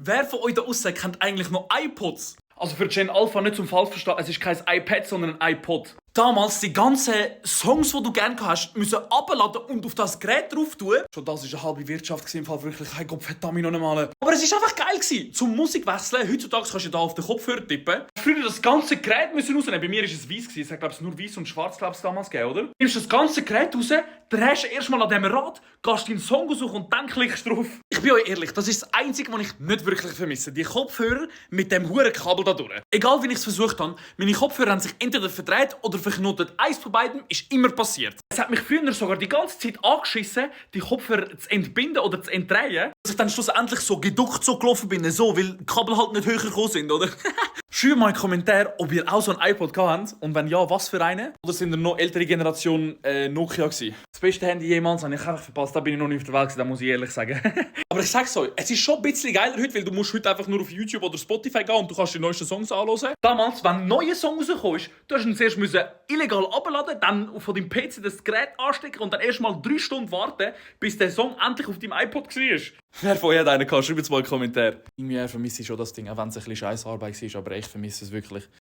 Wer von euch da aussen kennt eigentlich noch iPods? Also für Gen Alpha nicht zum falsch verstehen, es ist kein iPad, sondern ein iPod. Damals die ganzen Songs, die du gerne hast, müssen abladen und auf das Gerät drauf tun. Schon das war eine halbe Wirtschaft im Fall wirklich. Hey Gott, verdammt noch einmal. Aber es war einfach geil gewesen. Zum Musik wechseln. Heutzutage kannst du da auf den Kopfhörer tippen. Früher das ganze Gerät müssen rausnehmen. Bei mir war es weiß gewesen. Es hat glaube ich nur weiß und schwarz damals gegeben, oder? Du nimmst das ganze Gerät raus, drehst erstmal an diesem Rad, gehst deinen Song suchen und dann klickst du drauf. Ich bin euch ehrlich, das ist das Einzige, was ich nicht wirklich vermisse. Die Kopfhörer mit dem huren Kabel da durch. Egal wie ich es versucht habe, meine Kopfhörer haben sich entweder verdreht oder verknotet. Eins von beiden ist immer passiert. Es hat mich früher sogar die ganze Zeit angeschissen, die Kopfhörer zu entbinden oder zu entdrehen. Dass ich dann schlussendlich so geduckt so gelaufen bin, so, weil die Kabel halt nicht höher gekommen sind, oder? Schreibt mal in den Kommentaren, ob ihr auch so einen iPod habt und wenn ja, was für einen? Oder sind ihr noch ältere Generation Nokia gewesen? Das beste Handy jemals habe ich einfach verpasst, da bin ich noch nicht auf der Welt gewesen, das muss ich ehrlich sagen. Aber ich sag's euch, es ist schon ein bisschen geiler heute, weil du musst heute einfach nur auf YouTube oder Spotify gehen und du kannst die neuesten Songs anhören. Damals, wenn ein neuer Song rausgekommen ist, du hast ihn zuerst illegal abladen, dann von deinem PC das Gerät anstecken und dann erst mal 3 Stunden warten, bis der Song endlich auf deinem iPod war. Wer von euch hat einen gehabt? Schreibt es mal in den Kommentaren. Irgendwie vermisse ich schon das Ding, auch wenn es ein bisschen scheiß Arbeit war, aber ich vermisse es wirklich.